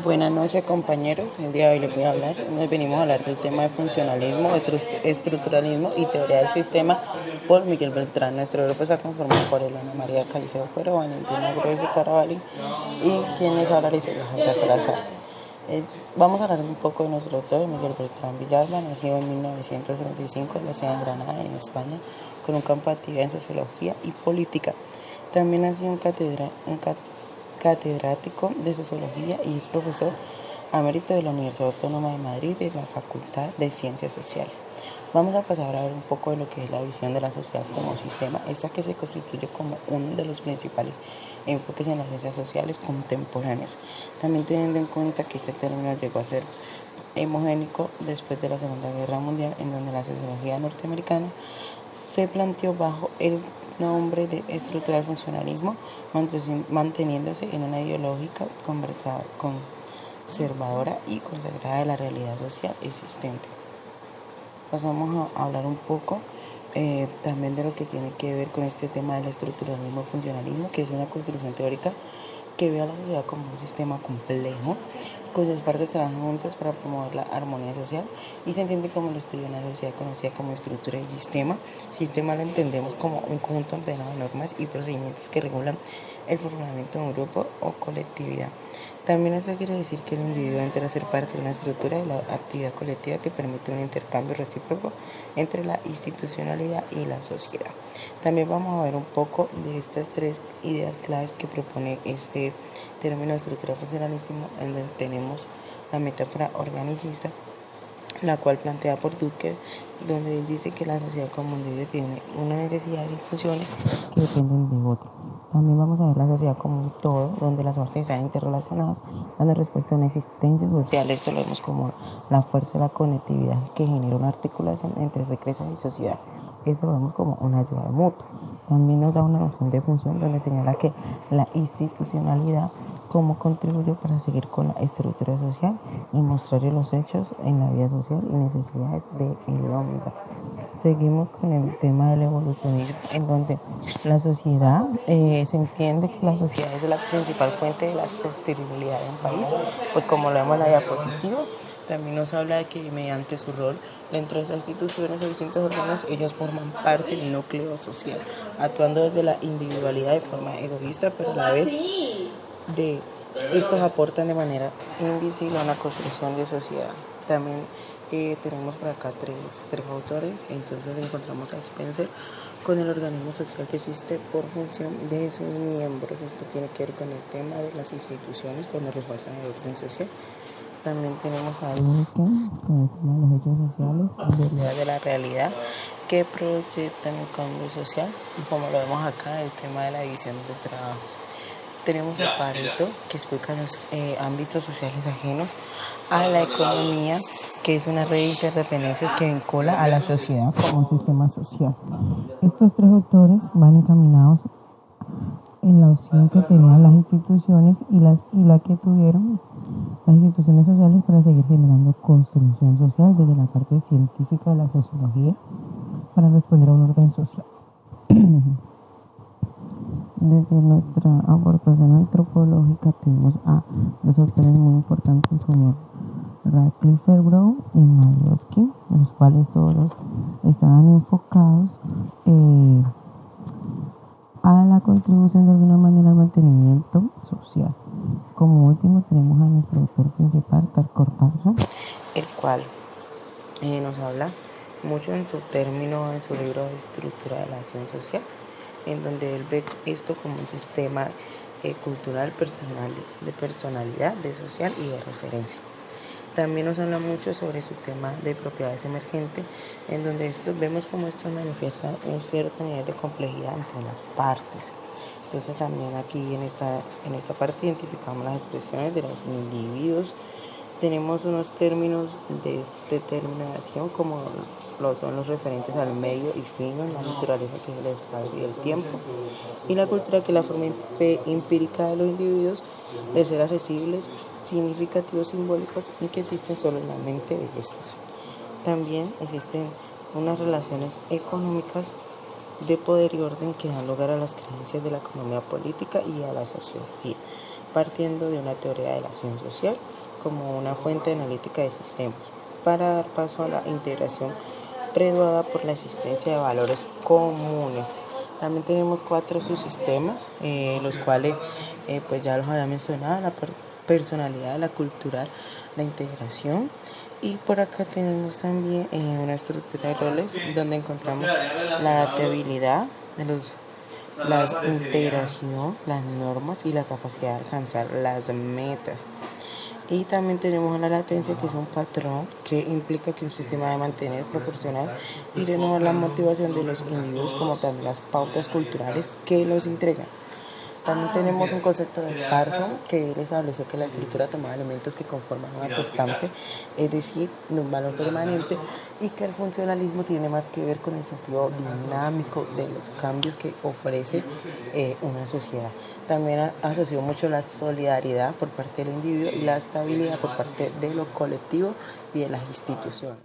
Buenas noches, compañeros. El día de hoy les voy a hablar. Nos venimos a hablar del tema de funcionalismo, estructuralismo y teoría del sistema por Miguel Beltrán. Nuestro grupo está conformado por Elena María Caicedo Cuero, Valentina Grueso Caravalli y quien les habla, Licelia Jaira Salazar. Vamos a hablar un poco de nuestro autor, Miguel Beltrán Villalba, nacido en 1935 en la ciudad de Granada, en España, con un campo de actividad en sociología y política. También ha sido un catedrático de sociología y es profesor emérito de la Universidad Autónoma de Madrid de la Facultad de Ciencias Sociales. Vamos a pasar a ver un poco de lo que es la visión de la sociedad como sistema, esta que se constituye como uno de los principales enfoques en las ciencias sociales contemporáneas. También teniendo en cuenta que este término llegó a ser homogénico después de la Segunda Guerra Mundial, en donde la sociología norteamericana se planteó bajo el nombre de estructural funcionalismo, manteniéndose en una ideológica conservadora y consagrada de la realidad social existente. Pasamos a hablar un poco también de lo que tiene que ver con este tema del estructuralismo funcionalismo, que es una construcción teórica que ve a la sociedad como un sistema complejo, cuyas partes trabajan juntas para promover la armonía social, y se entiende como el estudio de una sociedad conocida como estructura y sistema. Sistema lo entendemos como un conjunto ordenado de normas y procedimientos que regulan el funcionamiento de un grupo o colectividad. También eso quiere decir que el individuo entra a ser parte de una estructura de la actividad colectiva que permite un intercambio recíproco entre la institucionalidad y la sociedad. También vamos a ver un poco de estas tres ideas claves que propone este término de estructura funcionalísimo, en donde tenemos la metáfora organicista, la cual plantea por Ducker, donde él dice que la sociedad como individuo tiene unas necesidades y funciones que dependen de otro. También vamos a ver la sociedad como un todo, donde las partes están interrelacionadas, dando respuesta a una existencia social. Esto lo vemos como la fuerza de la conectividad que genera una articulación entre riqueza y sociedad. Esto lo vemos como una ayuda mutua. También nos da una noción de función, donde señala que la institucionalidad cómo contribuye para seguir con la estructura social y mostrar los hechos en la vida social y necesidades del hombre. Seguimos con el tema del evolucionismo, en donde la sociedad, se entiende que la sociedad es la principal fuente de la sostenibilidad de un país, pues como lo vemos en la diapositiva. También nos habla de que mediante su rol dentro de esas instituciones o distintos órganos, ellos forman parte del núcleo social, actuando desde la individualidad de forma egoísta, pero a la vez estos aportan de manera invisible a una construcción de sociedad. También tenemos por acá tres autores. Entonces encontramos a Spencer con el organismo social que existe por función de sus miembros. Esto tiene que ver con el tema de las instituciones cuando refuerzan el orden social. También tenemos a Lincoln con el tema de los hechos sociales, habilidades de la realidad que proyectan el cambio social, y como lo vemos acá, el tema de la división del trabajo. Tenemos a Pareto, que explica los ámbitos sociales ajenos a la economía, que es una red de interdependencias que vincula a la sociedad como un sistema social. Estos tres autores van encaminados en la opción que tenían las instituciones y la que tuvieron las instituciones sociales para seguir generando construcción social desde la parte científica de la sociología para responder a un orden social. Desde nuestra aportación antropológica tenemos a dos autores muy importantes como Radcliffe Brown y Maslowski, los cuales todos estaban enfocados a la contribución de alguna manera al mantenimiento social. Como último tenemos a nuestro autor principal, Cortázar, el cual nos habla mucho en su libro de Estructura de la Acción Social, en donde él ve esto como un sistema cultural de personalidad, de social y de referencia. También nos habla mucho sobre su tema de propiedades emergentes, en donde vemos cómo esto manifiesta un cierto nivel de complejidad entre las partes. Entonces también aquí en esta parte identificamos las expresiones de los individuos. Tenemos unos términos de determinación como son los referentes al medio y fin, la naturaleza, que es el espacio y el tiempo, y la cultura, que es la forma empírica de los individuos de ser accesibles, significativos, simbólicos, y que existen solo en la mente de estos. También existen unas relaciones económicas de poder y orden que dan lugar a las creencias de la economía política y a la sociología. partiendo de una teoría de la acción social como una fuente analítica de sistemas, para dar paso a la integración graduada por la existencia de valores comunes. También tenemos 4 subsistemas, los cuales pues ya los había mencionado: la personalidad, la cultural, la integración. Y por acá tenemos también una estructura de roles donde encontramos la adaptabilidad de la integración, las normas y la capacidad de alcanzar las metas. Y también tenemos la latencia, que es un patrón que implica que un sistema debe mantener, proporcionar y renovar la motivación de los individuos, como también las pautas culturales que los entregan. También tenemos un concepto de Parsons, que él estableció que la estructura toma elementos que conforman una constante, es decir, un valor permanente, y que el funcionalismo tiene más que ver con el sentido dinámico de los cambios que ofrece una sociedad. También asoció mucho la solidaridad por parte del individuo y la estabilidad por parte de lo colectivo y de las instituciones.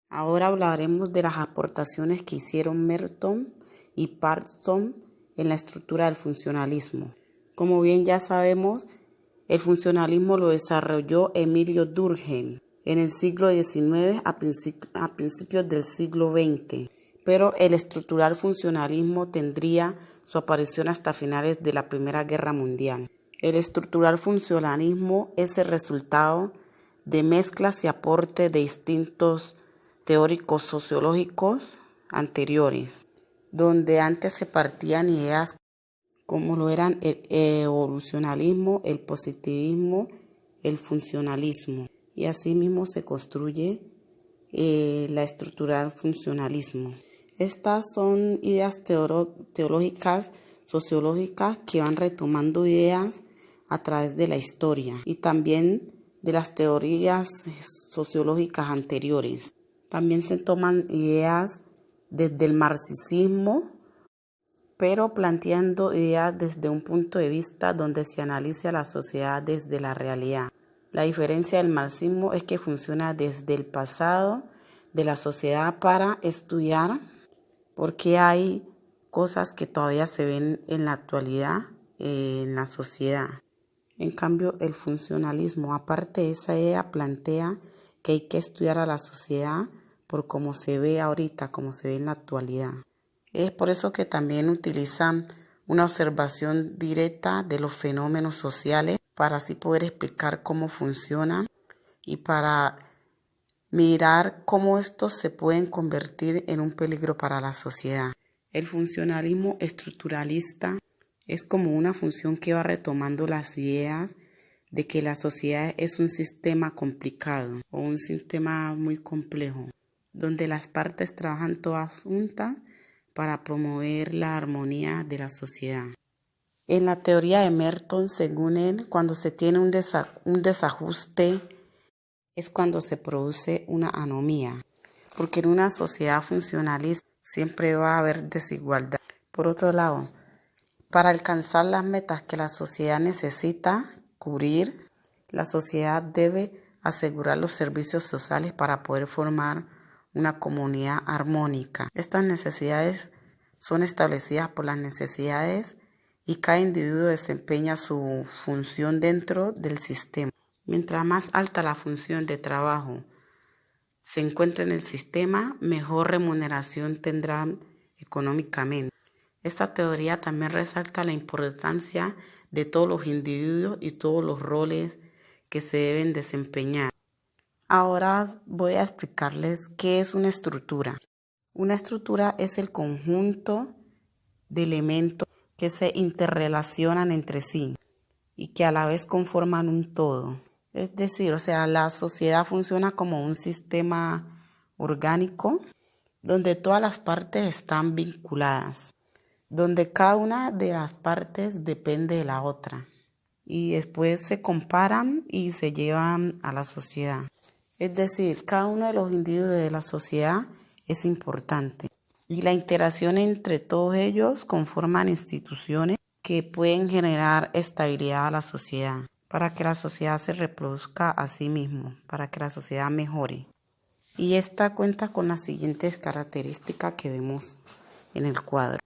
Ahora hablaremos de las aportaciones que hicieron Merton y Parsons en la estructura del funcionalismo. Como bien ya sabemos, el funcionalismo lo desarrolló Emilio Durkheim en el siglo XIX a principios del siglo XX, pero el estructural funcionalismo tendría su aparición hasta finales de la Primera Guerra Mundial. El estructural funcionalismo es el resultado de mezclas y aportes de distintos teóricos sociológicos anteriores, donde antes se partían ideas como lo eran el evolucionalismo, el positivismo, el funcionalismo, y asimismo se construye la estructural funcionalismo. Estas son ideas teológicas, sociológicas, que van retomando ideas a través de la historia y también de las teorías sociológicas anteriores. También se toman ideas desde el marxismo, pero planteando ideas desde un punto de vista donde se analiza la sociedad desde la realidad. La diferencia del marxismo es que funciona desde el pasado de la sociedad para estudiar por qué hay cosas que todavía se ven en la actualidad en la sociedad. En cambio, el funcionalismo, aparte de esa idea, plantea que hay que estudiar a la sociedad por cómo se ve ahorita, cómo se ve en la actualidad. Es por eso que también utilizan una observación directa de los fenómenos sociales para así poder explicar cómo funcionan y para mirar cómo estos se pueden convertir en un peligro para la sociedad. El funcionalismo estructuralista es como una función que va retomando las ideas de que la sociedad es un sistema complicado o un sistema muy complejo, donde las partes trabajan todas juntas para promover la armonía de la sociedad. En la teoría de Merton, según él, cuando se tiene un desajuste es cuando se produce una anomía, porque en una sociedad funcionalista siempre va a haber desigualdad. Por otro lado, para alcanzar las metas que la sociedad necesita cubrir, la sociedad debe asegurar los servicios sociales para poder formar una comunidad armónica. Estas necesidades son establecidas por las necesidades y cada individuo desempeña su función dentro del sistema. Mientras más alta la función de trabajo se encuentre en el sistema, mejor remuneración tendrán económicamente. Esta teoría también resalta la importancia de todos los individuos y todos los roles que se deben desempeñar. Ahora voy a explicarles qué es una estructura. Una estructura es el conjunto de elementos que se interrelacionan entre sí y que a la vez conforman un todo. Es decir, la sociedad funciona como un sistema orgánico donde todas las partes están vinculadas, donde cada una de las partes depende de la otra y después se comparan y se llevan a la sociedad. Es decir, cada uno de los individuos de la sociedad es importante y la interacción entre todos ellos conforman instituciones que pueden generar estabilidad a la sociedad para que la sociedad se reproduzca a sí misma, para que la sociedad mejore. Y esta cuenta con las siguientes características que vemos en el cuadro.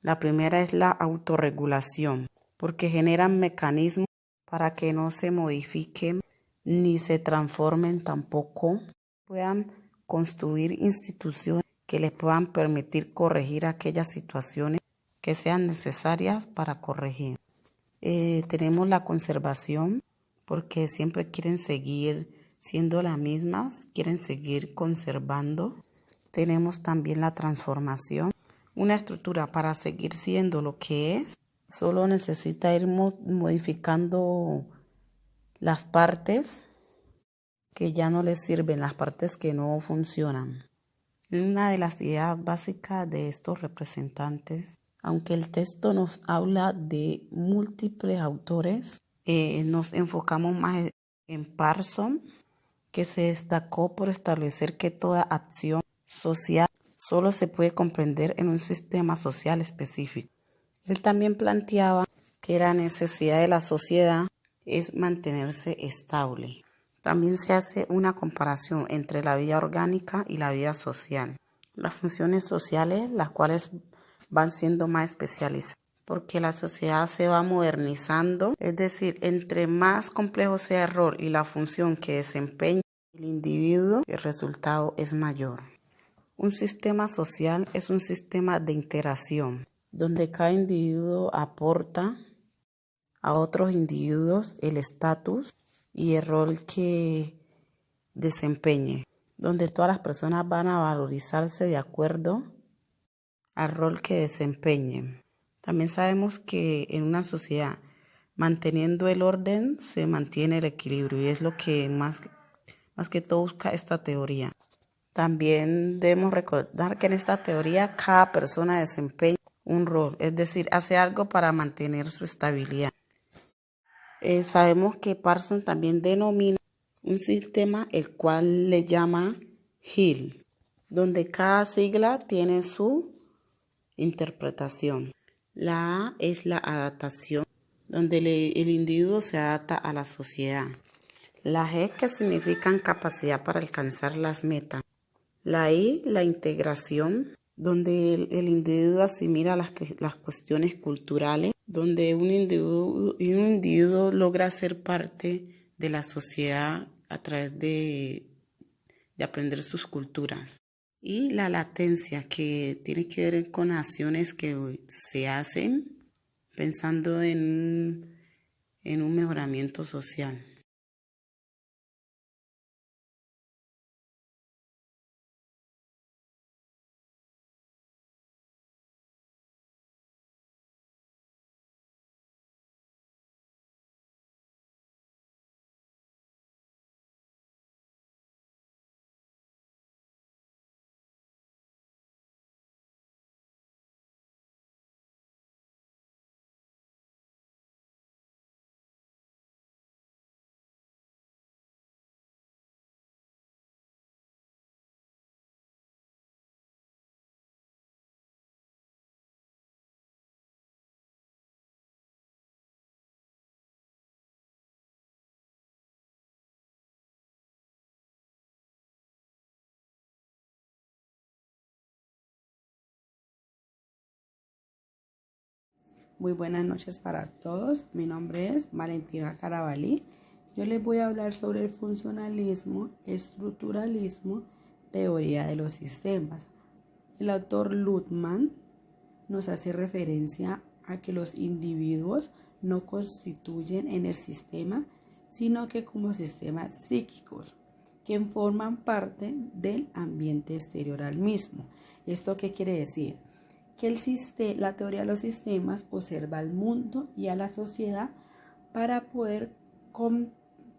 La primera es la autorregulación, porque generan mecanismos para que no se modifiquen ni se transformen tampoco, puedan construir instituciones que les puedan permitir corregir aquellas situaciones que sean necesarias para corregir. Tenemos la conservación, porque siempre quieren seguir siendo las mismas, quieren seguir conservando. Tenemos también la transformación. Una estructura para seguir siendo lo que es, solo necesita ir modificando las partes que ya no les sirven, las partes que no funcionan. Una de las ideas básicas de estos representantes, aunque el texto nos habla de múltiples autores, nos enfocamos más en Parsons, que se destacó por establecer que toda acción social solo se puede comprender en un sistema social específico. Él también planteaba que la necesidad de la sociedad es mantenerse estable. También se hace una comparación entre la vida orgánica y la vida social. Las funciones sociales, las cuales van siendo más especializadas, porque la sociedad se va modernizando, es decir, entre más complejo sea el rol y la función que desempeña el individuo, el resultado es mayor. Un sistema social es un sistema de interacción, donde cada individuo aporta a otros individuos el estatus y el rol que desempeñe, donde todas las personas van a valorizarse de acuerdo al rol que desempeñen. También sabemos que en una sociedad, manteniendo el orden, se mantiene el equilibrio, y es lo que más que todo busca esta teoría. También debemos recordar que en esta teoría cada persona desempeña un rol, es decir, hace algo para mantener su estabilidad. Sabemos que Parsons también denomina un sistema el cual le llama HIL, donde cada sigla tiene su interpretación. La A es la adaptación, donde el individuo se adapta a la sociedad. La G, que significa capacidad para alcanzar las metas. La I, la integración, donde el individuo asimila las cuestiones culturales, donde un individuo logra ser parte de la sociedad a través de aprender sus culturas. Y la latencia, que tiene que ver con acciones que se hacen pensando en un mejoramiento social. Muy buenas noches para todos. Mi nombre es Valentina Carabalí. Yo les voy a hablar sobre el funcionalismo, estructuralismo, teoría de los sistemas. El autor Luhmann nos hace referencia a que los individuos no constituyen en el sistema, sino que como sistemas psíquicos, que forman parte del ambiente exterior al mismo. ¿Esto qué quiere decir? Que la teoría de los sistemas observa al mundo y a la sociedad para poder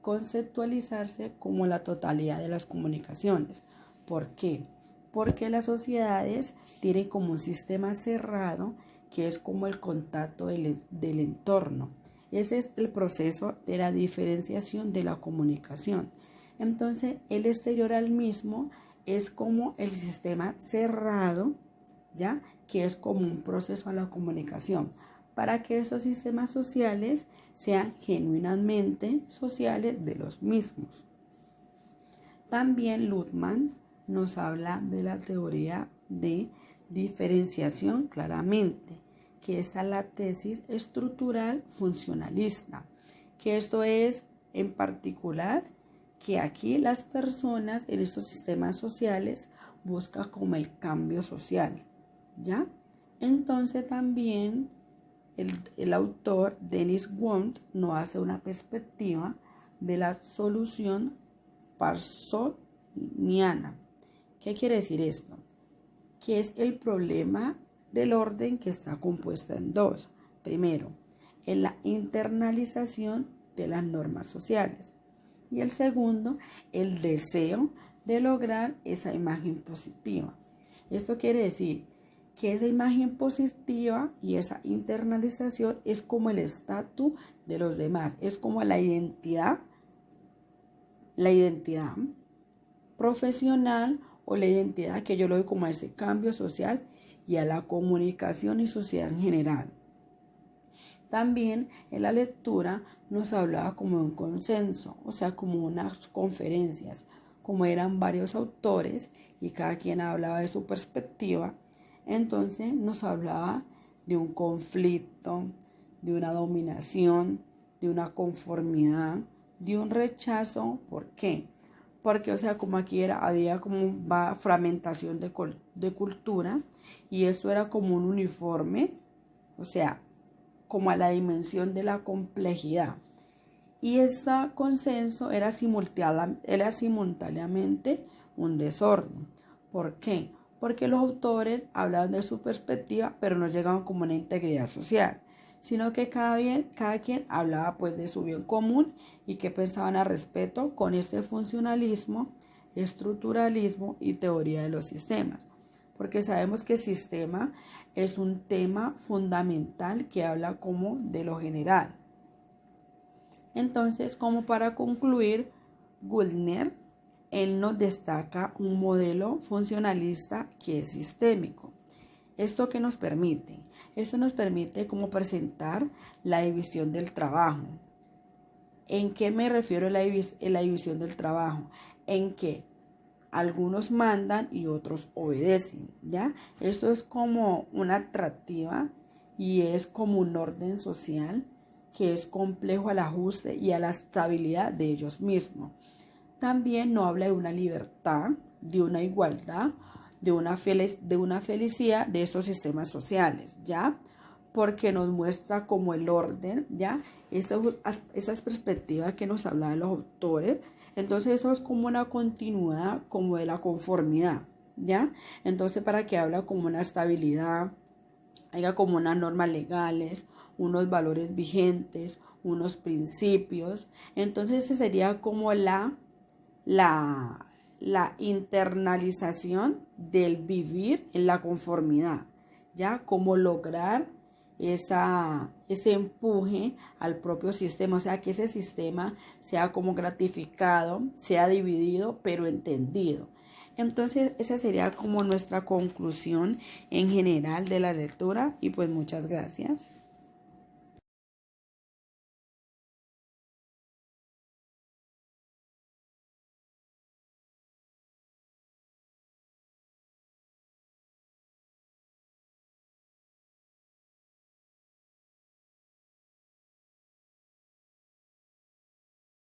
conceptualizarse como la totalidad de las comunicaciones. ¿Por qué? Porque las sociedades tienen como un sistema cerrado que es como el contacto del entorno. Ese es el proceso de la diferenciación de la comunicación. Entonces, el exterior al mismo es como el sistema cerrado, ¿ya? Que es como un proceso a la comunicación, para que esos sistemas sociales sean genuinamente sociales de los mismos. También Luhmann nos habla de la teoría de diferenciación claramente, que es la tesis estructural funcionalista. que esto es en particular que aquí las personas en estos sistemas sociales buscan como el cambio social, ¿ya? Entonces también el autor Dennis Wong nos hace una perspectiva de la solución parsoniana. ¿Qué quiere decir esto? Que es el problema del orden que está compuesta en dos. Primero, en la internalización de las normas sociales. Y el segundo, el deseo de lograr esa imagen positiva. Esto quiere decir que esa imagen positiva y esa internalización es como el estatus de los demás, es como la identidad profesional o la identidad que yo lo doy como a ese cambio social y a la comunicación y sociedad en general. También en la lectura nos hablaba como de un consenso, o sea, como unas conferencias, como eran varios autores y cada quien hablaba de su perspectiva, entonces nos hablaba de un conflicto, de una dominación, de una conformidad, de un rechazo. ¿Por qué? Porque, o sea, como aquí había como una fragmentación de cultura y eso era como un uniforme, o sea, como a la dimensión de la complejidad. Y este consenso era simultáneamente un desorden. ¿Por qué? Porque los autores hablaban de su perspectiva, pero no llegaban como una integridad social, sino que cada quien hablaba pues de su bien común y qué pensaban al respecto con este funcionalismo, estructuralismo y teoría de los sistemas. Porque sabemos que el sistema es un tema fundamental que habla como de lo general. Entonces, como para concluir, Gulner, él nos destaca un modelo funcionalista que es sistémico. ¿Esto qué nos permite? Esto nos permite como presentar la división del trabajo. ¿En qué me refiero a la división del trabajo? En que algunos mandan y otros obedecen, ¿ya? Esto es como una atractiva y es como un orden social que es complejo al ajuste y a la estabilidad de ellos mismos. También no habla de una libertad, de una igualdad, de una felicidad de esos sistemas sociales, ¿ya? Porque nos muestra como el orden, ¿ya? Esas perspectivas que nos hablan los autores. Entonces eso es como una continuidad como de la conformidad, ¿ya? Entonces para que habla como una estabilidad, haya como unas normas legales, unos valores vigentes, unos principios. Entonces ese sería como la internalización del vivir en la conformidad, ¿ya? Cómo lograr ese empuje al propio sistema, o sea, que ese sistema sea como gratificado, sea dividido, pero entendido. Entonces, esa sería como nuestra conclusión en general de la lectura y pues muchas gracias.